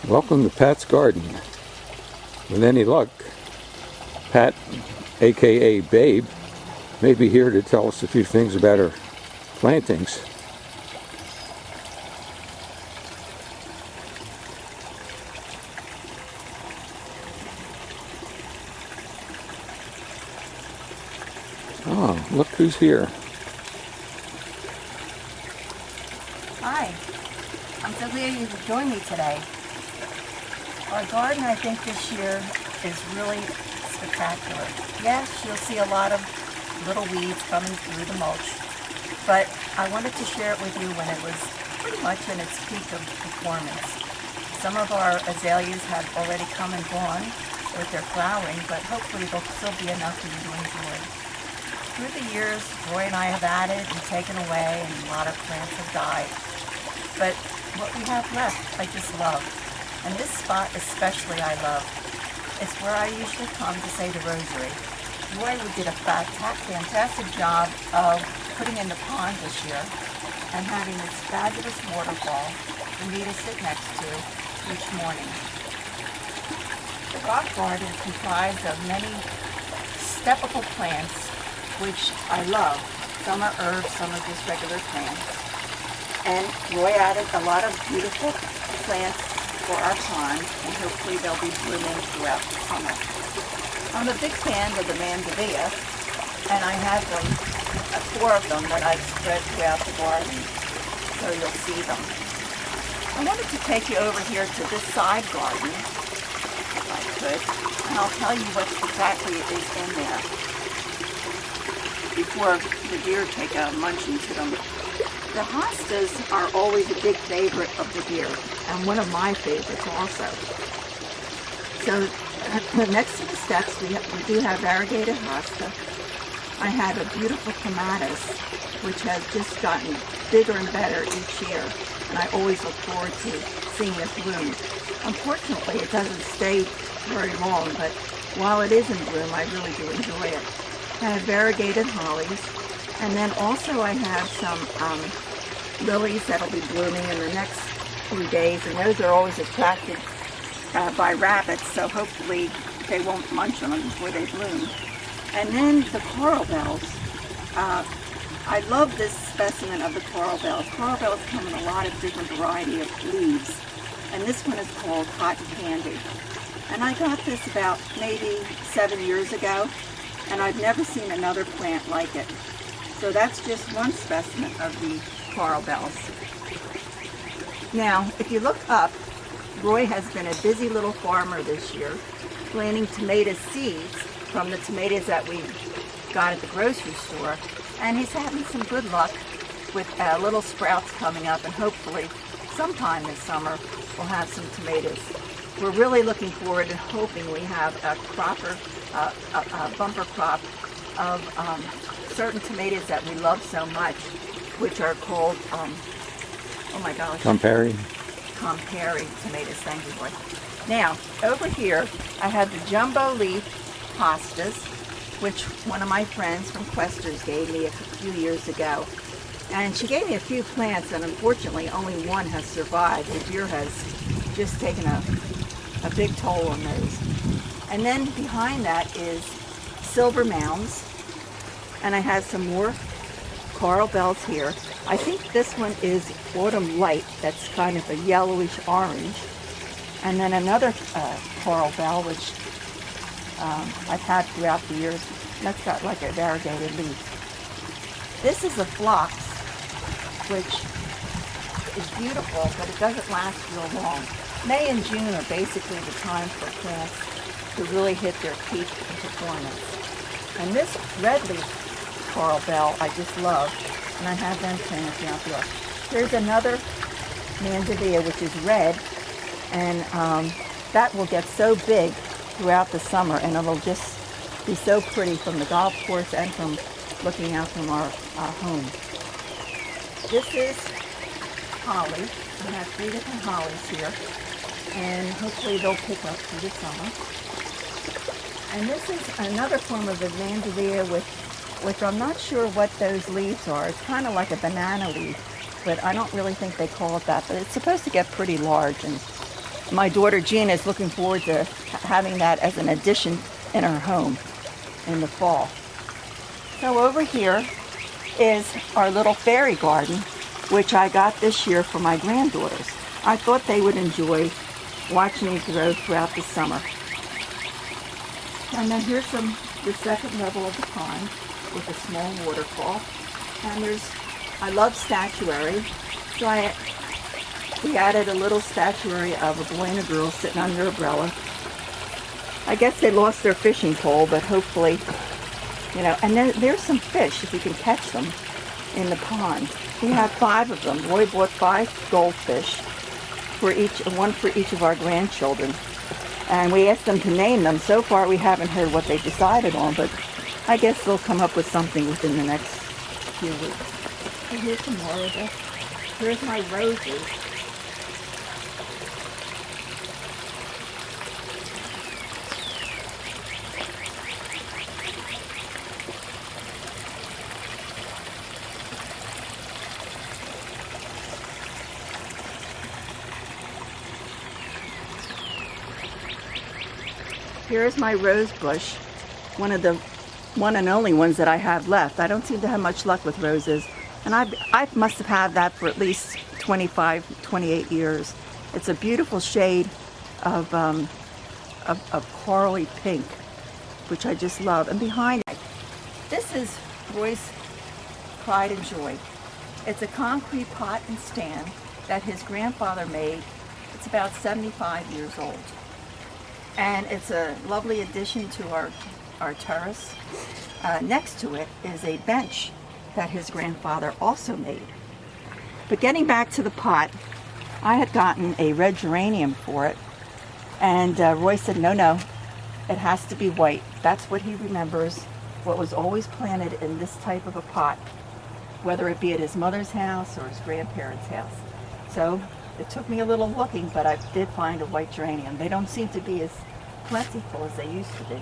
Welcome to Pat's Garden. With any luck, Pat, aka Babe, may be here to tell us a few things about her plantings. Oh, look who's here. Hi, I'm so glad you could join me today. Our garden, I think, this year is really spectacular. Yes, you'll see a lot of little weeds coming through the mulch, but I wanted to share it with you when it was pretty much in its peak of performance. Some of our azaleas have already come and gone with their flowering, but hopefully there'll still be enough for you to enjoy. Through the years, Roy and I have added and taken away, and a lot of plants have died. But what we have left, I just love. And this spot especially I love. It's where I usually come to say the rosary. Roy did a fantastic job of putting in the pond this year and having this fabulous waterfall for me to sit next to each morning. The rock garden is comprised of many stepable plants, which I love. Some are herbs, some are just regular plants. And Roy added a lot of beautiful plants for our pond, and hopefully they'll be blooming throughout the summer. I'm a big fan of the mandevilla, and I have them, 4 of them that I've spread throughout the garden, so you'll see them. I wanted to take you over here to this side garden, if I could, and I'll tell you what exactly is in there before the deer take a munch into them. The hostas are always a big favorite of the deer, and one of my favorites also. So next to the steps, we do have variegated hosta. I have a beautiful clematis, which has just gotten bigger and better each year, and I always look forward to seeing it bloom. Unfortunately, it doesn't stay very long, but while it is in bloom, I really do enjoy it. I have variegated hollies, and then also I have some lilies that'll be blooming in the next few days, and those are always attracted by rabbits, so hopefully they won't munch on them before they bloom. And then the coral bells. I love this specimen of the coral bells. Coral bells come in a lot of different variety of leaves, and this one is called cotton candy. And I got this about maybe 7 years ago, and I've never seen another plant like it. So that's just one specimen of the coral bells. Now, if you look up, Roy has been a busy little farmer this year, planting tomato seeds from the tomatoes that we got at the grocery store, and he's having some good luck with little sprouts coming up, and hopefully sometime this summer we'll have some tomatoes. We're really looking forward and hoping we have a bumper crop of certain tomatoes that we love so much, which are called, oh my gosh. Campari. Campari tomatoes, thank you, Roy. Now, over here, I have the jumbo leaf hostas, which one of my friends from Questers gave me a few years ago. And she gave me a few plants, and unfortunately only one has survived. The deer has just taken a big toll on those. And then behind that is silver mounds, and I have some more coral bells here. I think this one is autumn light, that's kind of a yellowish orange. And then another coral bell, which I've had throughout the years, that's got like a variegated leaf. This is a phlox, which is beautiful, but it doesn't last real long. May and June are basically the time for plants to really hit their peak in performance. And this red leaf coral bell I just love, and I have them planted out there. Here's another mandevilla, which is red, and that will get so big throughout the summer, and it'll just be so pretty from the golf course and from looking out from our home. This is holly. I have 3 different hollies here, and hopefully they'll pick up through the summer. And this is another form of the mandevilla, which I'm not sure what those leaves are. It's kind of like a banana leaf, but I don't really think they call it that. But it's supposed to get pretty large, and my daughter Gina is looking forward to having that as an addition in her home in the fall. So over here is our little fairy garden, which I got this year for my granddaughters. I thought they would enjoy watching it grow throughout the summer. And then here's the second level of the pond with a small waterfall. And I love statuary, so we added a little statuary of a boy and a girl sitting under an umbrella. I guess they lost their fishing pole, but hopefully, you know, and then there's some fish, if you can catch them, in the pond. We have 5 of them. Roy bought 5 goldfish, one for each of our grandchildren. And we asked them to name them. So far we haven't heard what they decided on, but I guess they'll come up with something within the next few weeks. And here's some more of this. Here's my roses. Here's my rose bush, one and only ones that I have left. I don't seem to have much luck with roses, and I must have had that for at least 25, 28 years. It's a beautiful shade of corally pink, which I just love. And behind it, this is Roy's pride and joy. It's a concrete pot and stand that his grandfather made. It's about 75 years old. And it's a lovely addition to our terrace. Next to it is a bench that his grandfather also made. But getting back to the pot, I had gotten a red geranium for it, and Roy said, no, it has to be white. That's what he remembers, what was always planted in this type of a pot, whether it be at his mother's house or his grandparents' house. So it took me a little looking, but I did find a white geranium. They don't seem to be as plentiful as they used to be.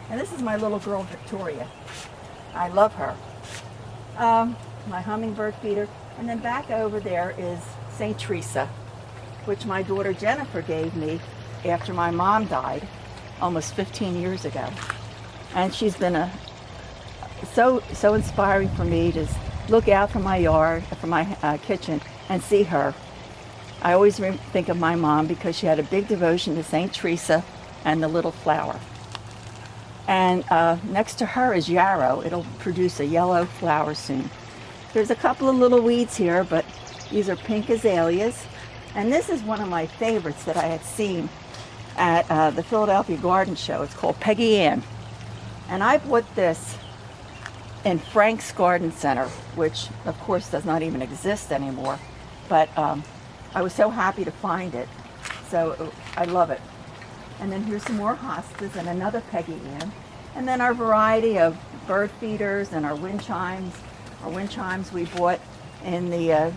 And this is my little girl, Victoria. I love her. My hummingbird feeder. And then back over there is St. Teresa, which my daughter Jennifer gave me after my mom died almost 15 years ago. And she's been so inspiring for me to look out from my yard, from my kitchen, and see her. I always think of my mom because she had a big devotion to St. Teresa and the little flower. And next to her is yarrow. It'll produce a yellow flower soon. There's a couple of little weeds here, but these are pink azaleas. And this is one of my favorites that I had seen at the Philadelphia Garden Show. It's called Peggy Ann. And I bought this in Frank's Garden Center, which of course does not even exist anymore. But I was so happy to find it. So I love it. And then here's some more hostas and another Peggy Ann. And then our variety of bird feeders and our wind chimes. Our wind chimes we bought in the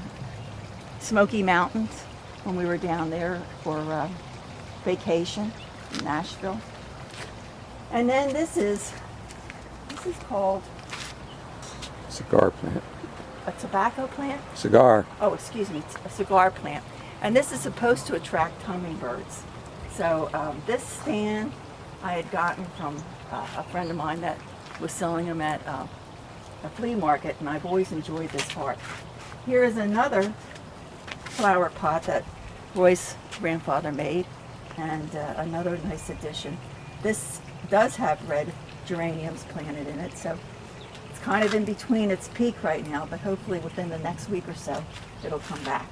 Smoky Mountains when we were down there for vacation in Nashville. And then this is called Cigar plant. a tobacco plant? Cigar. Oh, excuse me, a cigar plant. And this is supposed to attract hummingbirds. So this stand I had gotten from a friend of mine that was selling them at a flea market, and I've always enjoyed this part. Here is another flower pot that Roy's grandfather made, and another nice addition. This does have red geraniums planted in it, so it's kind of in between its peak right now, but hopefully within the next week or so it'll come back.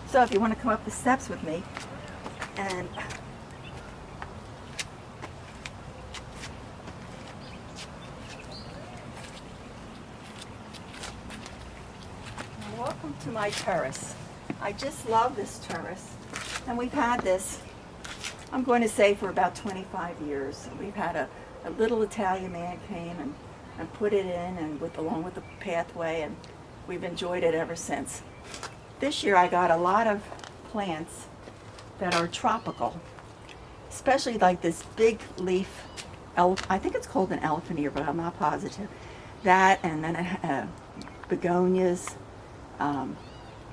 So if you want to come up the steps with me, and welcome to my terrace. I just love this terrace, and we've had this, I'm going to say, for about 25 years. We've had a little Italian man came and put it in, and along with the pathway, and we've enjoyed it ever since. This year I got a lot of plants that are tropical, especially like this big leaf, I think it's called an elephant ear, but I'm not positive. That, and then begonias,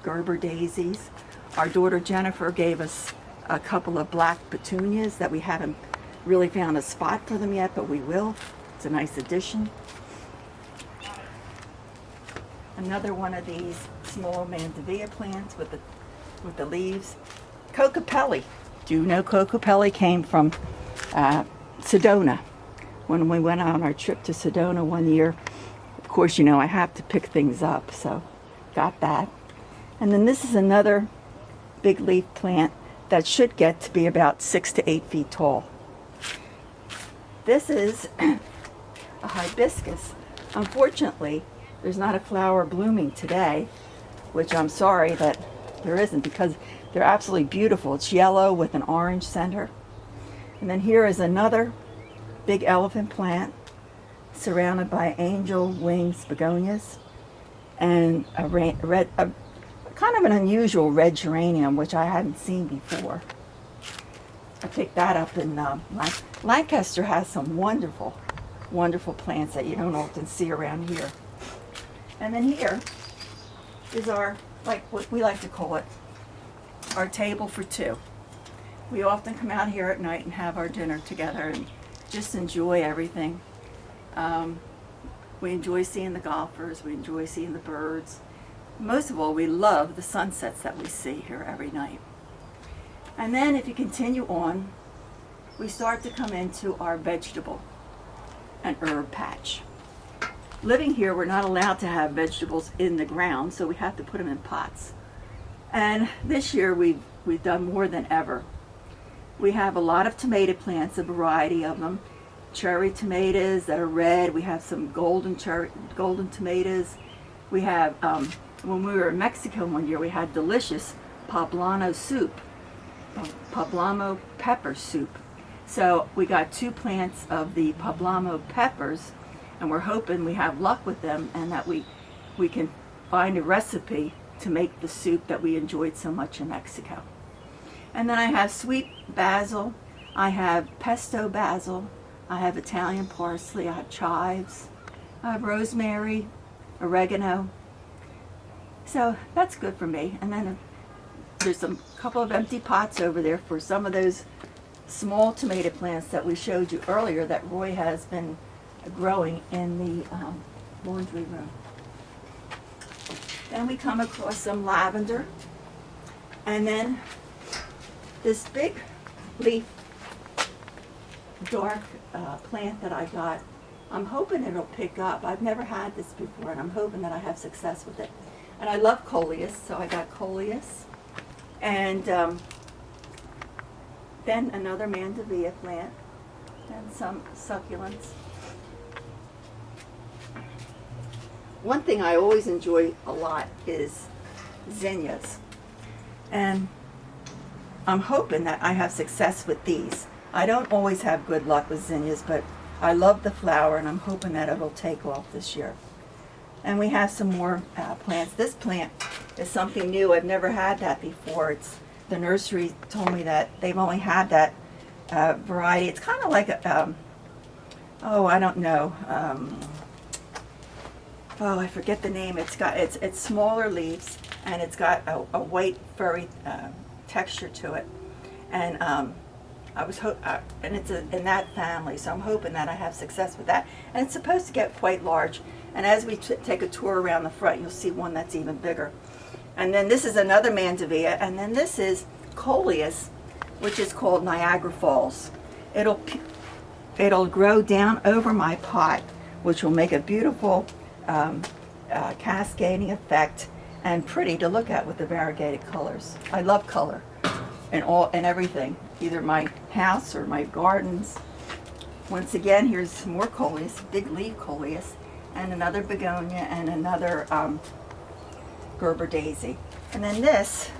Gerber daisies. Our daughter Jennifer gave us a couple of black petunias that we haven't really found a spot for them yet, but we will. It's a nice addition. Another one of these small mandevilla plants with the leaves. Cocopelli. Do you know Cocopelli came from Sedona? When we went on our trip to Sedona one year, of course, you know, I have to pick things up, so got that. And then this is another big leaf plant that should get to be about 6 to 8 feet tall. This is a hibiscus. Unfortunately, there's not a flower blooming today, which I'm sorry that there isn't, because they're absolutely beautiful. It's yellow with an orange center. And then here is another big elephant plant surrounded by angel wings begonias and a kind of an unusual red geranium, which I hadn't seen before. I picked that up in Lancaster. Has some wonderful plants that you don't often see around here. And then here is our, like what we like to call it, our table for two. We often come out here at night and have our dinner together and just enjoy everything. We enjoy seeing the golfers, we enjoy seeing the birds. Most of all, we love the sunsets that we see here every night. And then if you continue on, we start to come into our vegetable and herb patch. Living here, we're not allowed to have vegetables in the ground, so we have to put them in pots. And this year we've done more than ever. We have a lot of tomato plants, a variety of them. Cherry tomatoes that are red. We have some golden tomatoes. We have, when we were in Mexico one year, we had delicious poblano soup, poblano pepper soup. So we got 2 plants of the poblano peppers, and we're hoping we have luck with them and that we can find a recipe to make the soup that we enjoyed so much in Mexico. And then I have sweet basil, I have pesto basil, I have Italian parsley, I have chives, I have rosemary, oregano. So that's good for me. And then there's a couple of empty pots over there for some of those small tomato plants that we showed you earlier that Roy has been growing in the laundry room. Then we come across some lavender, and then this big leaf dark plant that I got. I'm hoping it'll pick up. I've never had this before, and I'm hoping that I have success with it. And I love coleus, so I got coleus. And then another mandevilla plant and some succulents. One thing I always enjoy a lot is zinnias. And I'm hoping that I have success with these. I don't always have good luck with zinnias, but I love the flower, and I'm hoping that it'll take off this year. And we have some more plants. This plant is something new. I've never had that before. The nursery told me that they've only had that variety. It's kind of like a, I don't know. I forget the name. It's smaller leaves, and it's got a white furry texture to it. And and it's in that family, so I'm hoping that I have success with that. And it's supposed to get quite large. And as we take a tour around the front, you'll see one that's even bigger. And then this is another mandevilla, and then this is coleus, which is called Niagara Falls. It'll grow down over my pot, which will make a beautiful cascading effect and pretty to look at with the variegated colors. I love color and everything, either my house or my gardens. Once again, here's more coleus, big leaf coleus, and another begonia and another Gerber daisy. And then this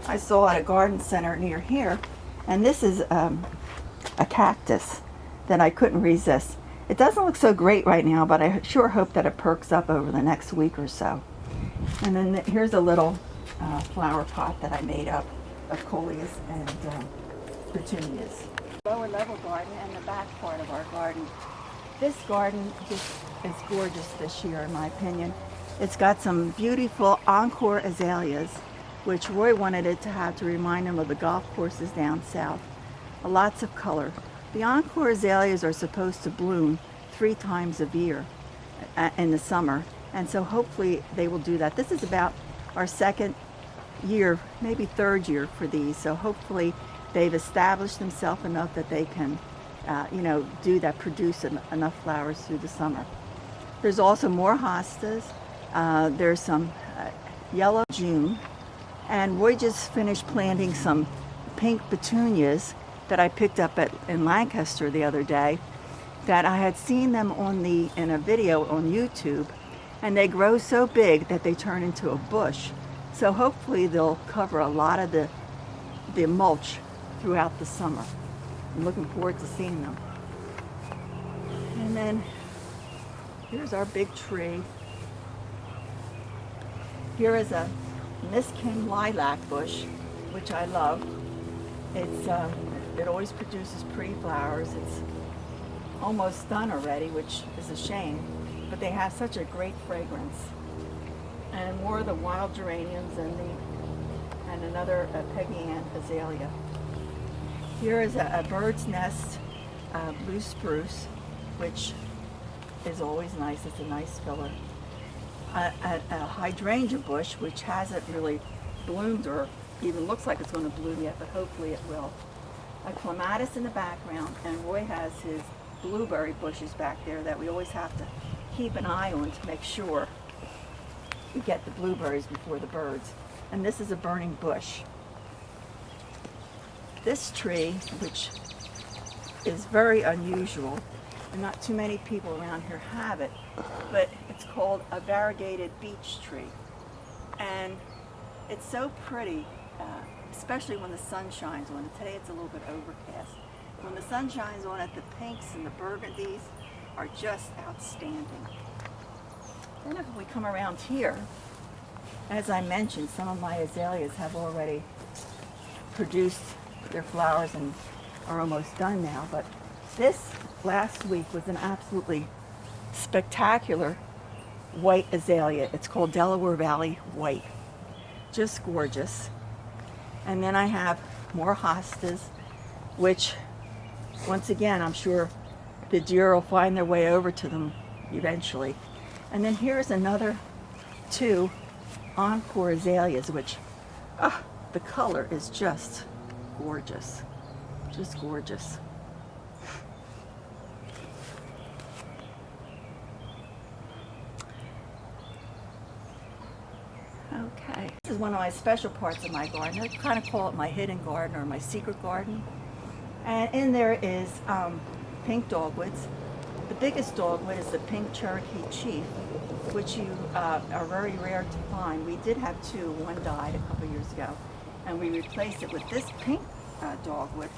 I saw at a garden center near here, and this is a cactus that I couldn't resist. It doesn't look so great right now, but I sure hope that it perks up over the next week or so. And then here's a little flower pot that I made up of coleus and petunias. Lower level garden and the back part of our garden. This garden just is gorgeous this year, in my opinion. It's got some beautiful encore azaleas, which Roy wanted it to have to remind him of the golf courses down south. Lots of color. The Encore azaleas are supposed to bloom 3 times a year in the summer, and so hopefully they will do that. This is about our second year, maybe third year for these, so hopefully they've established themselves enough that they can do that, produce enough flowers through the summer. There's also more hostas. There's some yellow June, and Roy just finished planting some pink petunias that I picked up in Lancaster the other day, that I had seen them in a video on YouTube, and they grow so big that they turn into a bush. So hopefully they'll cover a lot of the mulch throughout the summer. I'm looking forward to seeing them. And then here's our big tree. Here is a Miss Kim lilac bush, which I love. It always produces pretty flowers. It's almost done already, which is a shame, but they have such a great fragrance. And more of the wild geraniums and another Peggy Ann azalea. Here is a bird's nest blue spruce, which is always nice. It's a nice filler. A hydrangea bush, which hasn't really bloomed or even looks like it's going to bloom yet, but hopefully it will. A clematis in the background, and Roy has his blueberry bushes back there that we always have to keep an eye on to make sure we get the blueberries before the birds. And this is a burning bush. This tree, which is very unusual, and not too many people around here have it, but it's called a variegated beech tree. And it's so pretty, especially when the sun shines on it. Today it's a little bit overcast. When the sun shines on it, the pinks and the burgundies are just outstanding. Then if we come around here, as I mentioned, some of my azaleas have already produced their flowers and are almost done now, but this last week was an absolutely spectacular white azalea. It's called Delaware Valley White. Just gorgeous. And then I have more hostas, which once again I'm sure the deer will find their way over to them eventually. And then here's another 2 Encore azaleas, which the color is just gorgeous. Just gorgeous. Okay, this is one of my special parts of my garden. I kind of call it my hidden garden or my secret garden. And in there is pink dogwoods. The biggest dogwood is the pink Cherokee Chief, which are very rare to find. We did have 2. One died a couple years ago, and we replaced it with this pink dogwood.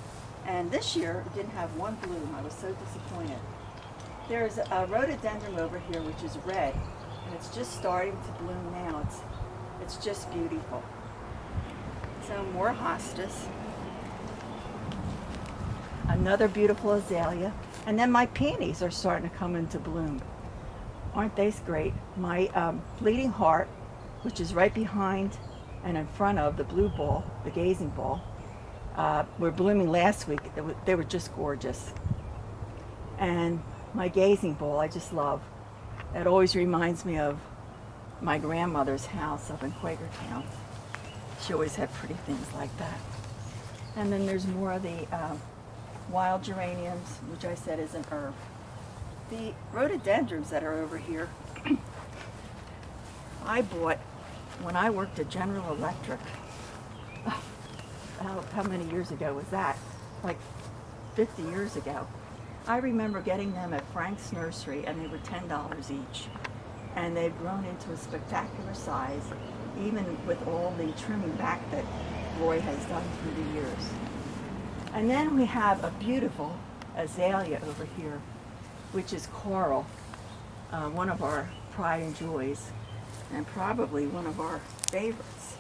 And this year it didn't have one bloom. I was so disappointed. There's a rhododendron over here, which is red, and it's just starting to bloom now. It's just beautiful. So more hostas. Another beautiful azalea. And then my peonies are starting to come into bloom. Aren't they great? My bleeding heart, which is right behind and in front of the blue ball, the gazing ball, were blooming last week. They were just gorgeous. And my gazing ball, I just love. It always reminds me of my grandmother's house up in Quakertown. She always had pretty things like that. And then there's more of the wild geraniums, which I said is an herb. The rhododendrons that are over here, I bought when I worked at General Electric. How many years ago was that? Like 50 years ago. I remember getting them at Frank's Nursery, and they were $10 each. And they've grown into a spectacular size, even with all the trimming back that Roy has done through the years. And then we have a beautiful azalea over here, which is coral, one of our pride and joys, and probably one of our favorites.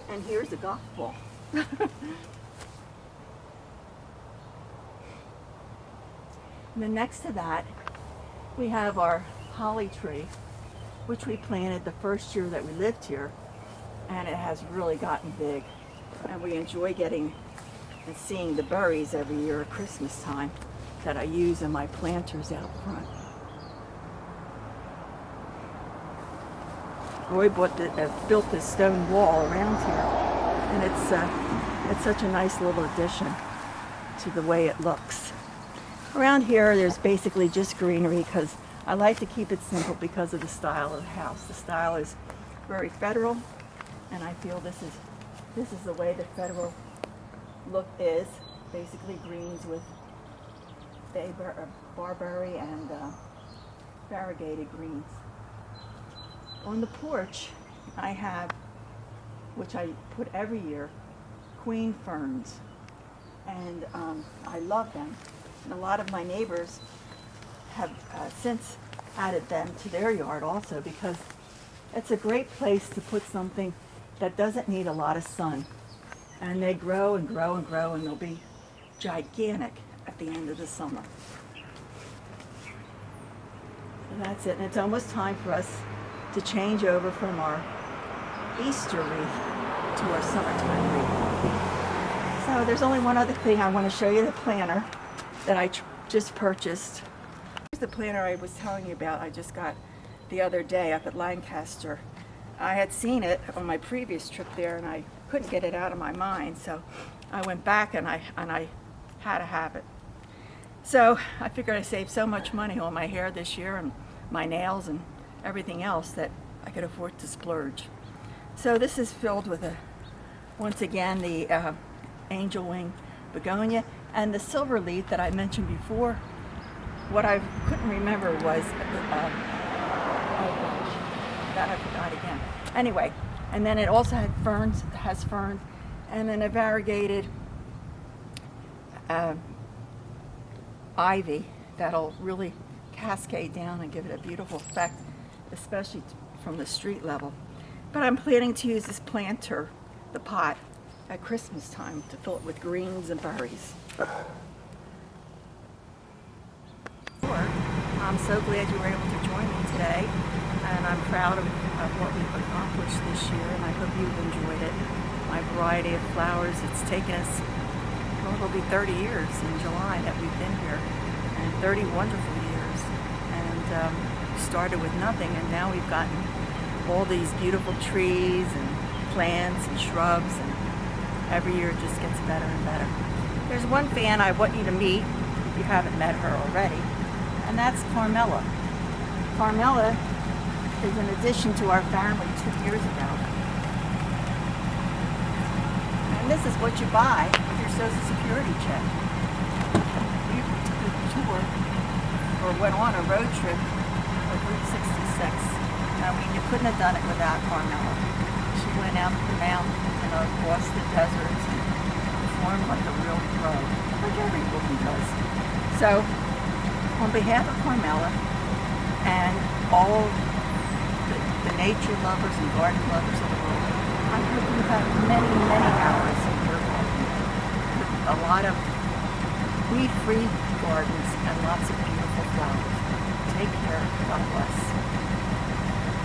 And here's a golf ball. And then next to that, we have our holly tree, which we planted the first year that we lived here and it has really gotten big. And we enjoy getting and seeing the berries every year at Christmas time that I use in my planters out front. Roy built this stone wall around here, and it's such a nice little addition to the way it looks. Around here, there's basically just greenery because I like to keep it simple because of the style of the house. The style is very federal, and I feel this is the way the federal look is. Basically greens with barberry and variegated greens. On the porch, I have, which I put every year, queen ferns, and I love them. And a lot of my neighbors have since added them to their yard also, because it's a great place to put something that doesn't need a lot of sun. And they grow and grow and grow, and they'll be gigantic at the end of the summer. So that's it, and it's almost time for us to change over from our Easter wreath to our summertime wreath. So there's only one other thing. I want to show you the planter that I just purchased. Here's the planter I was telling you about I just got the other day up at Lancaster. I had seen it on my previous trip there, and I couldn't get it out of my mind, so I went back and I had to have it. So I figured I saved so much money on my hair this year and my nails and everything else that I could afford to splurge. So this is filled with once again the angel wing begonia and the silver leaf that I mentioned before. What I couldn't remember was oh gosh, that I forgot again. Anyway, and then it also has ferns, and then a variegated ivy that'll really cascade down and give it a beautiful effect, especially from the street level. But I'm planning to use this planter, the pot, at Christmas time to fill it with greens and berries. I'm so glad you were able to join me today, and I'm proud of what we've accomplished this year, and I hope you've enjoyed it. My variety of flowers, it's taken us, well, it'll be 30 years in July that we've been here, and 30 wonderful years. And started with nothing, and now we've gotten all these beautiful trees and plants and shrubs, and every year it just gets better and better. There's one fan I want you to meet, if you haven't met her already, and that's Carmela. Carmela is an addition to our family 2 years ago. And this is what you buy with your Social Security check. We took a tour, or went on a road trip of Route 66. I mean, you couldn't have done it without Carmela. She went out the mountain and across the deserts and performed like a real pro, like every woman does. So, on behalf of Carmela and all the nature lovers and garden lovers of the world, I hope you have many, many hours in your garden with a lot of weed-free gardens and lots of beautiful flowers. Take care. God bless.